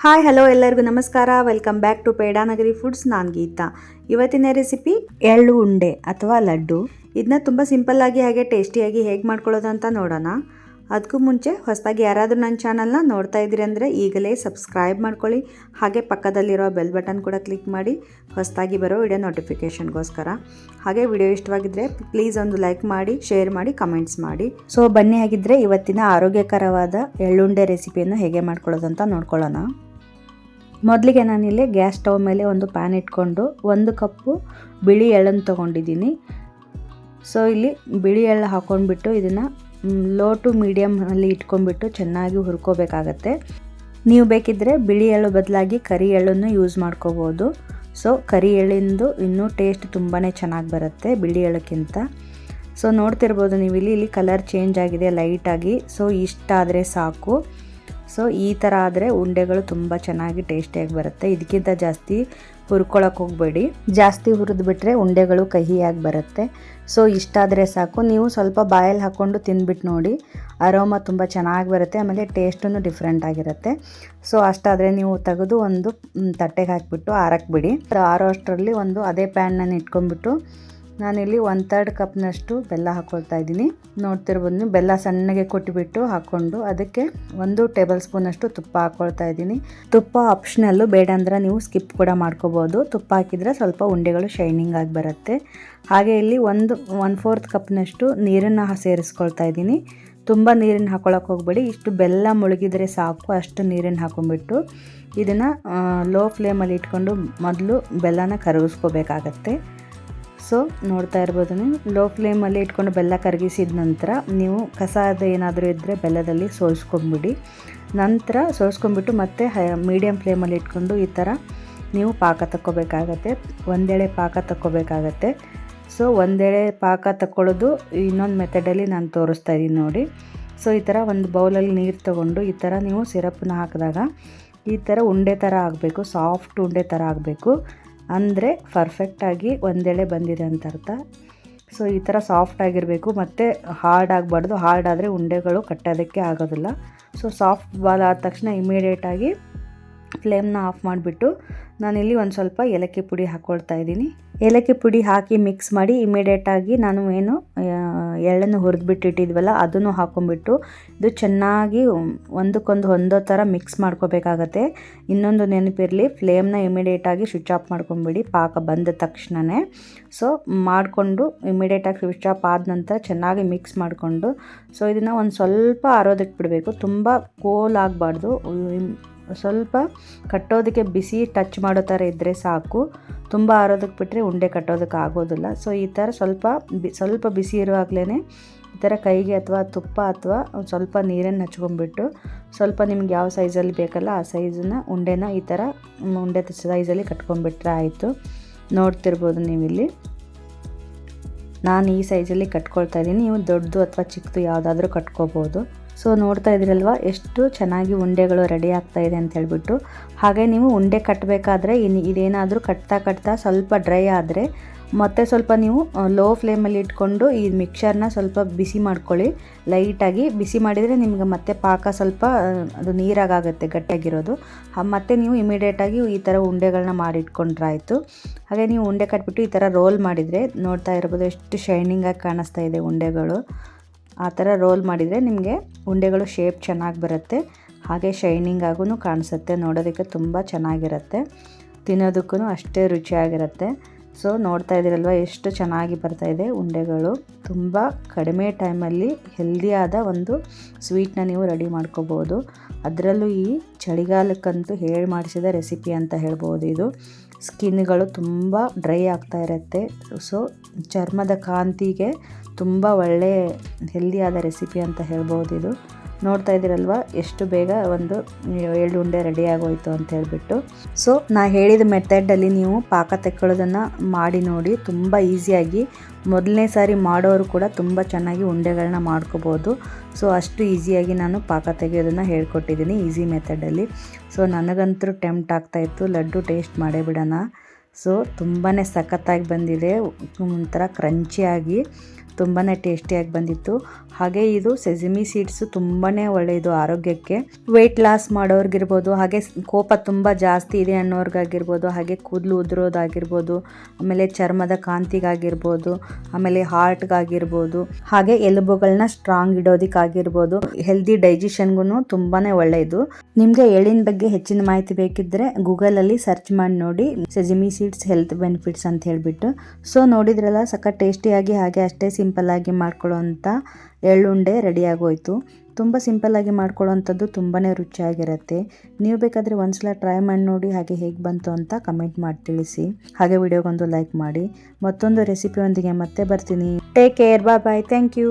Hi hello ಎಲ್ಲರಿಗೂ ನಮಸ್ಕಾರ. Welcome back to Pedanagari foods. ನಾನು ಗೀತಾ. ಇವತ್ತಿನ ರೆಸಿಪಿ ಎಳ್ಳು ಉಂಡೆ ಅಥವಾ ಲಡ್ಡು. ಇದನ್ನ ತುಂಬ ಸಿಂಪಲ್ಲಾಗಿ ಹಾಗೆ ಟೇಸ್ಟಿಯಾಗಿ ಹೇಗೆ ಮಾಡ್ಕೊಳ್ಳೋದು ಅಂತ ನೋಡೋಣ. ಅದಕ್ಕೂ ಮುಂಚೆ ಹೊಸದಾಗಿ ಯಾರಾದರೂ ನನ್ನ ಚಾನಲ್ನ ನೋಡ್ತಾ ಇದ್ದೀರಿ ಅಂದರೆ ಈಗಲೇ ಸಬ್ಸ್ಕ್ರೈಬ್ ಮಾಡ್ಕೊಳ್ಳಿ. ಹಾಗೆ ಪಕ್ಕದಲ್ಲಿರೋ ಬೆಲ್ ಬಟನ್ ಕೂಡ ಕ್ಲಿಕ್ ಮಾಡಿ ಹೊಸದಾಗಿ ಬರೋ ವಿಡಿಯೋ ನೋಟಿಫಿಕೇಷನ್ಗೋಸ್ಕರ. ಹಾಗೆ ವಿಡಿಯೋ ಇಷ್ಟವಾಗಿದ್ದರೆ ಪ್ಲೀಸ್ ಒಂದು ಲೈಕ್ ಮಾಡಿ, ಶೇರ್ ಮಾಡಿ, ಕಮೆಂಟ್ಸ್ ಮಾಡಿ. ಸೊ ಬನ್ನಿ ಹಾಗಿದ್ದರೆ ಇವತ್ತಿನ ಆರೋಗ್ಯಕರವಾದ ಎಳ್ಳುಂಡೆ ರೆಸಿಪಿಯನ್ನು ಹೇಗೆ ಮಾಡ್ಕೊಳ್ಳೋದು ಅಂತ ನೋಡ್ಕೊಳ್ಳೋಣ. ಮೊದಲಿಗೆ ನಾನಿಲ್ಲಿ ಗ್ಯಾಸ್ ಸ್ಟವ್ ಮೇಲೆ ಒಂದು ಪ್ಯಾನ್ ಇಟ್ಕೊಂಡು 1 ಕಪ್ಪು ಬಿಳಿ ಎಳ್ಳನ್ನು ತೊಗೊಂಡಿದ್ದೀನಿ. ಸೊ ಇಲ್ಲಿ ಬಿಳಿ ಎಳ್ಳು ಹಾಕ್ಕೊಂಡ್ಬಿಟ್ಟು ಇದನ್ನು ಲೋ ಟು ಮೀಡಿಯಮಲ್ಲಿ ಇಟ್ಕೊಂಡ್ಬಿಟ್ಟು ಚೆನ್ನಾಗಿ ಹುರ್ಕೋಬೇಕಾಗತ್ತೆ. ನೀವು ಬೇಕಿದ್ದರೆ ಬಿಳಿ ಎಳ್ಳು ಬದಲಾಗಿ ಕರಿ ಎಳ್ಳನ್ನು ಯೂಸ್ ಮಾಡ್ಕೋಬೋದು. ಸೊ ಕರಿ ಎಳ್ಳಿಂದು ಇನ್ನೂ ಟೇಸ್ಟ್ ತುಂಬಾ ಚೆನ್ನಾಗಿ ಬರುತ್ತೆ ಬಿಳಿ ಎಳ್ಳಕ್ಕಿಂತ. ಸೊ ನೋಡ್ತಿರ್ಬೋದು ನೀವು ಇಲ್ಲಿ ಕಲರ್ ಚೇಂಜ್ ಆಗಿದೆ ಲೈಟಾಗಿ. ಸೊ ಇಷ್ಟಾದರೆ ಸಾಕು. ಸೊ ಈ ಥರ ಆದರೆ ಉಂಡೆಗಳು ತುಂಬ ಚೆನ್ನಾಗಿ ಟೇಸ್ಟಿಯಾಗಿ ಬರುತ್ತೆ. ಇದಕ್ಕಿಂತ ಜಾಸ್ತಿ ಹುರ್ಕೊಳಕ್ಕೆ ಹೋಗಬೇಡಿ. ಜಾಸ್ತಿ ಹುರಿದ್ಬಿಟ್ರೆ ಉಂಡೆಗಳು ಕಹಿಯಾಗಿ ಬರುತ್ತೆ. ಸೊ ಇಷ್ಟಾದರೆ ಸಾಕು. ನೀವು ಸ್ವಲ್ಪ ಬಾಯಲ್ಲಿ ಹಾಕ್ಕೊಂಡು ತಿಂದ್ಬಿಟ್ಟು ನೋಡಿ, ಅರೋಮಾ ತುಂಬ ಚೆನ್ನಾಗಿ ಬರುತ್ತೆ. ಆಮೇಲೆ ಟೇಸ್ಟೂ ಡಿಫ್ರೆಂಟ್ ಆಗಿರುತ್ತೆ. ಸೊ ಅಷ್ಟಾದರೆ ನೀವು ತೆಗೆದು ಒಂದು ತಟ್ಟೆಗೆ ಹಾಕಿಬಿಟ್ಟು ಆರಕ್ಕೆ ಬಿಡಿ. ಆರೋ ಅಷ್ಟರಲ್ಲಿ ಒಂದು ಅದೇ ಪ್ಯಾನ್ನ ಇಟ್ಕೊಂಡ್ಬಿಟ್ಟು ನಾನಿಲ್ಲಿ 1/3 ಕಪ್ನಷ್ಟು ಬೆಲ್ಲ ಹಾಕ್ಕೊಳ್ತಾ ಇದ್ದೀನಿ. ನೋಡ್ತಿರ್ಬೋದು ನೀವು, ಬೆಲ್ಲ ಸಣ್ಣಗೆ ಕೊಟ್ಟಿಬಿಟ್ಟು ಹಾಕ್ಕೊಂಡು ಅದಕ್ಕೆ 1 ಟೇಬಲ್ ಸ್ಪೂನಷ್ಟು ತುಪ್ಪ ಹಾಕ್ಕೊಳ್ತಾ ಇದ್ದೀನಿ. ತುಪ್ಪ ಆಪ್ಷನಲ್ಲು, ಬೇಡ ಅಂದ್ರೆ ನೀವು ಸ್ಕಿಪ್ ಕೂಡ ಮಾಡ್ಕೋಬೋದು. ತುಪ್ಪ ಹಾಕಿದರೆ ಸ್ವಲ್ಪ ಉಂಡೆಗಳು ಶೈನಿಂಗ್ ಆಗಿ ಬರುತ್ತೆ. ಹಾಗೆ ಇಲ್ಲಿ 1/4 ಕಪ್ನಷ್ಟು ನೀರನ್ನು ಸೇರಿಸ್ಕೊಳ್ತಾ ಇದ್ದೀನಿ. ತುಂಬ ನೀರನ್ನು ಹಾಕ್ಕೊಳಕ್ಕೆ ಹೋಗಬೇಡಿ. ಇಷ್ಟು ಬೆಲ್ಲ ಮುಳುಗಿದರೆ ಸಾಕು. ಅಷ್ಟು ನೀರನ್ನು ಹಾಕೊಂಡ್ಬಿಟ್ಟು ಇದನ್ನು ಲೋ ಫ್ಲೇಮಲ್ಲಿ ಇಟ್ಕೊಂಡು ಮೊದಲು ಬೆಲ್ಲನ ಕರಗಿಸ್ಕೋಬೇಕಾಗತ್ತೆ. ಸೊ ನೋಡ್ತಾ ಇರ್ಬೋದು ನೀವು, ಲೋ ಫ್ಲೇಮಲ್ಲಿ ಇಟ್ಕೊಂಡು ಬೆಲ್ಲ ಕರಗಿಸಿದ ನಂತರ ನೀವು ಕಸದ ಏನಾದರೂ ಇದ್ದರೆ ಬೆಲ್ಲದಲ್ಲಿ ಸೋಸ್ಕೊಂಬಿಡಿ. ನಂತರ ಸೋಸ್ಕೊಂಬಿಟ್ಟು ಮತ್ತೆ ಮೀಡಿಯಮ್ ಫ್ಲೇಮಲ್ಲಿ ಇಟ್ಕೊಂಡು ಈ ಥರ ನೀವು ಪಾಕ ತಕ್ಕೋಬೇಕಾಗತ್ತೆ. ಒಂದೆಳೆ ಪಾಕ ತಕ್ಕೋಬೇಕಾಗತ್ತೆ. ಸೊ ಒಂದೆಳೆ ಪಾಕ ತಕ್ಕೊಳ್ಳೋದು ಇನ್ನೊಂದು ಮೆಥಡಲ್ಲಿ ನಾನು ತೋರಿಸ್ತಾ ಇದ್ದೀನಿ ನೋಡಿ. ಸೊ ಈ ಥರ ಒಂದು ಬೌಲಲ್ಲಿ ನೀರು ತೊಗೊಂಡು ಈ ಥರ ನೀವು ಸಿರಪ್ನ ಹಾಕಿದಾಗ ಈ ಥರ ಉಂಡೆ ಥರ ಆಗಬೇಕು, ಸಾಫ್ಟ್ ಉಂಡೆ ಥರ ಆಗಬೇಕು. ಅಂದರೆ ಪರ್ಫೆಕ್ಟಾಗಿ ಒಂದೆಳೆ ಬಂದಿದೆ ಅಂತ ಅರ್ಥ. ಸೊ ಈ ಥರ ಸಾಫ್ಟ್ ಆಗಿರಬೇಕು, ಮತ್ತು ಹಾರ್ಡ್ ಆಗಬಾರ್ದು. ಹಾರ್ಡ್ ಆದರೆ ಉಂಡೆಗಳು ಕಟ್ಟೋದಕ್ಕೆ ಆಗೋದಿಲ್ಲ. ಸೊ ಸಾಫ್ಟ್ ಬಾಲ್ ಆದ ತಕ್ಷಣ ಇಮಿಡಿಯೇಟಾಗಿ ಫ್ಲೇಮ್ನ ಆಫ್ ಮಾಡಿಬಿಟ್ಟು ನಾನಿಲ್ಲಿ ಒಂದು ಸ್ವಲ್ಪ ಏಲಕ್ಕಿ ಪುಡಿ ಹಾಕ್ಕೊಳ್ತಾ ಇದ್ದೀನಿ. ಏಲಕ್ಕಿ ಪುಡಿ ಹಾಕಿ ಮಿಕ್ಸ್ ಮಾಡಿ ಇಮಿಡಿಯೇಟಾಗಿ ನಾನು ಏನು ಎಳ್ಳನ್ನು ಹುರಿದ್ಬಿಟ್ಟಿಟ್ಟಿದ್ವಲ್ಲ ಅದನ್ನು ಹಾಕ್ಕೊಂಬಿಟ್ಟು ಇದು ಚೆನ್ನಾಗಿ ಒಂದಕ್ಕೊಂದು ಹೊಂದೋ ಥರ ಮಿಕ್ಸ್ ಮಾಡ್ಕೋಬೇಕಾಗತ್ತೆ. ಇನ್ನೊಂದು ನೆನಪಿರಲಿ, ಫ್ಲೇಮ್ನ ಇಮಿಡಿಯೇಟಾಗಿ ಸ್ವಿಚ್ ಆಫ್ ಮಾಡ್ಕೊಂಬಿಡಿ ಪಾಕ ಬಂದ ತಕ್ಷಣವೇ. ಸೊ ಮಾಡಿಕೊಂಡು ಇಮಿಡಿಯೇಟಾಗಿ ಸ್ವಿಚ್ ಆಫ್ ಆದ ನಂತರ ಚೆನ್ನಾಗಿ ಮಿಕ್ಸ್ ಮಾಡಿಕೊಂಡು ಸೊ ಇದನ್ನು ಒಂದು ಸ್ವಲ್ಪ ಆರೋದಕ್ಕೆ ಬಿಡಬೇಕು. ತುಂಬ ಕೋಲ್ ಆಗಬಾರ್ದು. ಸ್ವಲ್ಪ ಕಟ್ಟೋದಕ್ಕೆ ಬಿಸಿ ಟಚ್ ಮಾಡೋ ಥರ ಇದ್ದರೆ ಸಾಕು. ತುಂಬ ಆರೋದಕ್ಕೆ ಬಿಟ್ಟರೆ ಉಂಡೆ ಕಟ್ಟೋದಕ್ಕೆ ಆಗೋದಿಲ್ಲ. ಸೊ ಈ ಥರ ಸ್ವಲ್ಪ ಬಿಸಿ ಇರುವಾಗಲೇ ಈ ಥರ ಕೈಗೆ ಅಥವಾ ತುಪ್ಪ ಅಥವಾ ಸ್ವಲ್ಪ ನೀರನ್ನು ಹಚ್ಕೊಂಡ್ಬಿಟ್ಟು ಸ್ವಲ್ಪ ನಿಮ್ಗೆ ಯಾವ ಸೈಜಲ್ಲಿ ಬೇಕಲ್ಲ ಆ ಸೈಜನ್ನ ಉಂಡೆನ ಈ ಥರ ಉಂಡೆ ಸೈಜಲ್ಲಿ ಕಟ್ಕೊಂಡ್ಬಿಟ್ರೆ ಆಯಿತು. ನೋಡ್ತಿರ್ಬೋದು ನೀವಿಲ್ಲಿ ನಾನು ಈ ಸೈಜಲ್ಲಿ ಕಟ್ಕೊಳ್ತಾ ಇದ್ದೀನಿ. ನೀವು ದೊಡ್ಡದು ಅಥವಾ ಚಿಕ್ಕದು ಯಾವುದಾದ್ರೂ ಕಟ್ಕೋಬೋದು. ಸೊ ನೋಡ್ತಾ ಇದ್ದೀರಲ್ವ ಎಷ್ಟು ಚೆನ್ನಾಗಿ ಉಂಡೆಗಳು ರೆಡಿ ಆಗ್ತಾ ಇದೆ ಅಂತ ಹೇಳ್ಬಿಟ್ಟು. ಹಾಗೆ ನೀವು ಉಂಡೆ ಕಟ್ಟಬೇಕಾದ್ರೆ ಇದೇನಾದರೂ ಕಟ್ತಾ ಸ್ವಲ್ಪ ಡ್ರೈ ಆದರೆ ಮತ್ತೆ ಸ್ವಲ್ಪ ನೀವು ಲೋ ಫ್ಲೇಮಲ್ಲಿ ಇಟ್ಕೊಂಡು ಈ ಮಿಕ್ಸರ್ನ ಸ್ವಲ್ಪ ಬಿಸಿ ಮಾಡ್ಕೊಳ್ಳಿ. ಲೈಟಾಗಿ ಬಿಸಿ ಮಾಡಿದರೆ ನಿಮ್ಗೆ ಮತ್ತೆ ಪಾಕ ಸ್ವಲ್ಪ ಅದು ನೀರಾಗುತ್ತೆ ಗಟ್ಟಿಯಾಗಿರೋದು. ಮತ್ತು ನೀವು ಇಮಿಡಿಯೇಟಾಗಿ ಈ ಥರ ಉಂಡೆಗಳನ್ನ ಮಾಡಿಟ್ಕೊಂಡ್ರಾಯಿತು. ಹಾಗೆ ನೀವು ಉಂಡೆ ಕಟ್ಬಿಟ್ಟು ಈ ಥರ ರೋಲ್ ಮಾಡಿದರೆ ನೋಡ್ತಾ ಇರ್ಬೋದು ಎಷ್ಟು ಶೈನಿಂಗಾಗಿ ಕಾಣಿಸ್ತಾ ಇದೆ ಉಂಡೆಗಳು. ಆ ಥರ ರೋಲ್ ಮಾಡಿದರೆ ನಿಮಗೆ ಉಂಡೆಗಳು ಶೇಪ್ ಚೆನ್ನಾಗಿ ಬರುತ್ತೆ. ಹಾಗೆ ಶೈನಿಂಗ್ ಆಗೂ ಕಾಣಿಸುತ್ತೆ. ನೋಡೋದಕ್ಕೆ ತುಂಬ ಚೆನ್ನಾಗಿರುತ್ತೆ, ತಿನ್ನೋದಕ್ಕೂ ಅಷ್ಟೇ ರುಚಿಯಾಗಿರುತ್ತೆ. ಸೊ ನೋಡ್ತಾ ಇದ್ದೀರಲ್ವ ಎಷ್ಟು ಚೆನ್ನಾಗಿ ಬರ್ತಾಯಿದೆ ಉಂಡೆಗಳು. ತುಂಬ ಕಡಿಮೆ ಟೈಮಲ್ಲಿ ಹೆಲ್ದಿಯಾದ ಒಂದು ಸ್ವೀಟ್ನ ನೀವು ರೆಡಿ ಮಾಡ್ಕೋಬೋದು. ಅದರಲ್ಲೂ ಈ ಚಳಿಗಾಲಕ್ಕಂತೂ ಹೇಳಿ ಮಾಡಿಸಿದ ರೆಸಿಪಿ ಅಂತ ಹೇಳ್ಬೋದು. ಇದು ಸ್ಕಿನ್ಗಳು ತುಂಬ ಡ್ರೈ ಆಗ್ತಾ ಇರುತ್ತೆ. ಸೊ ಚರ್ಮದ ಕಾಂತಿಗೆ ತುಂಬ ಒಳ್ಳೆ ಹೆಲ್ದಿಯಾದ ರೆಸಿಪಿ ಅಂತ ಹೇಳ್ಬೋದು ಇದು. ನೋಡ್ತಾ ಇದ್ದೀರಲ್ವ ಎಷ್ಟು ಬೇಗ ಒಂದು ಎಳ್ಳು ಉಂಡೆ ರೆಡಿ ಆಗೋಯ್ತು ಅಂತ ಹೇಳ್ಬಿಟ್ಟು. ಸೊ ನಾ ಹೇಳಿದ ಮೆಥಡಲ್ಲಿ ನೀವು ಪಾಕ ತೆಕ್ಕೊಳ್ಳೋದನ್ನು ಮಾಡಿ ನೋಡಿ. ತುಂಬ ಈಸಿಯಾಗಿ ಮೊದಲನೇ ಸಾರಿ ಮಾಡೋರು ಕೂಡ ತುಂಬ ಚೆನ್ನಾಗಿ ಉಂಡೆಗಳನ್ನ ಮಾಡ್ಕೋಬೋದು. ಸೊ ಅಷ್ಟು ಈಸಿಯಾಗಿ ನಾನು ಪಾಕ ತೆಗೆಯೋದನ್ನು ಹೇಳ್ಕೊಟ್ಟಿದ್ದೀನಿ ಈಸಿ ಮೆಥಡಲ್ಲಿ. ಸೊ ನನಗಂತೂ ಟೆಂಪ್ಟ್ ಆಗ್ತಾಯಿತ್ತು ಲಡ್ಡು ಟೇಸ್ಟ್ ಮಾಡೇ ಬಿಡೋಣ. ಸೊ ತುಂಬಾ ಸಖತ್ತಾಗಿ ಬಂದಿದೆ, ಒಂಥರ ಕ್ರಂಚಿಯಾಗಿ ತುಂಬಾ ಟೇಸ್ಟಿಯಾಗಿ ಬಂದಿತ್ತು. ಹಾಗೆ ಇದು ಸೆಸಮಿ ಸೀಡ್ಸು ತುಂಬಾ ಒಳ್ಳೆಯದು ಆರೋಗ್ಯಕ್ಕೆ. ವೆಯ್ಟ್ ಲಾಸ್ ಮಾಡೋರ್ಗಿರ್ಬೋದು, ಹಾಗೆ ಕೋಪ ತುಂಬ ಜಾಸ್ತಿ ಇದೆ ಅನ್ನೋರ್ಗಾಗಿರ್ಬೋದು, ಹಾಗೆ ಕೂದಲು ಉದುರೋದಾಗಿರ್ಬೋದು, ಆಮೇಲೆ ಚರ್ಮದ ಕಾಂತಿಗಾಗಿರ್ಬೋದು, ಆಮೇಲೆ ಹಾರ್ಟ್ಗಾಗಿರ್ಬೋದು, ಹಾಗೆ ಎಲುಬುಗಳನ್ನ ಸ್ಟ್ರಾಂಗ್ ಇಡೋದಕ್ಕಾಗಿರ್ಬೋದು, ಹೆಲ್ದಿ ಡೈಜೆಷನ್ಗೂ ತುಂಬಾ ಒಳ್ಳೆಯದು. ನಿಮಗೆ ಎಳ್ಳಿನ ಬಗ್ಗೆ ಹೆಚ್ಚಿನ ಮಾಹಿತಿ ಬೇಕಿದ್ದರೆ ಗೂಗಲಲ್ಲಿ ಸರ್ಚ್ ಮಾಡಿ ನೋಡಿ, ಸೆಸಮಿ ಸೀಡ್ಸ್ ಹೆಲ್ತ್ ಬೆನಿಫಿಟ್ಸ್ ಅಂತ ಹೇಳಿಬಿಟ್ಟು. ಸೊ ನೋಡಿದ್ರಲ್ಲ, ಸಖತ್ ಟೇಸ್ಟಿಯಾಗಿ ಹಾಗೆ ಅಷ್ಟೇ ಸಿಂಪಲ್ಲಾಗಿ ಮಾಡ್ಕೊಳ್ಳೋವಂಥ ಎಳ್ಳುಂಡೆ ರೆಡಿಯಾಗೋಯ್ತು. ತುಂಬ ಸಿಂಪಲ್ಲಾಗಿ ಮಾಡ್ಕೊಳ್ಳೋವಂಥದ್ದು ತುಂಬಾ ರುಚಿಯಾಗಿರುತ್ತೆ. ನೀವು ಬೇಕಾದರೆ ಒಂದ್ಸಲ ಟ್ರೈ ಮಾಡಿ ನೋಡಿ, ಹಾಗೆ ಹೇಗೆ ಬಂತು ಅಂತ ಕಮೆಂಟ್ ಮಾಡಿ ತಿಳಿಸಿ. ಹಾಗೆ ವಿಡಿಯೋಗೊಂದು ಲೈಕ್ ಮಾಡಿ. ಮತ್ತೊಂದು ರೆಸಿಪಿಯೊಂದಿಗೆ ಮತ್ತೆ ಬರ್ತೀನಿ. Take care, bye bye, thank you.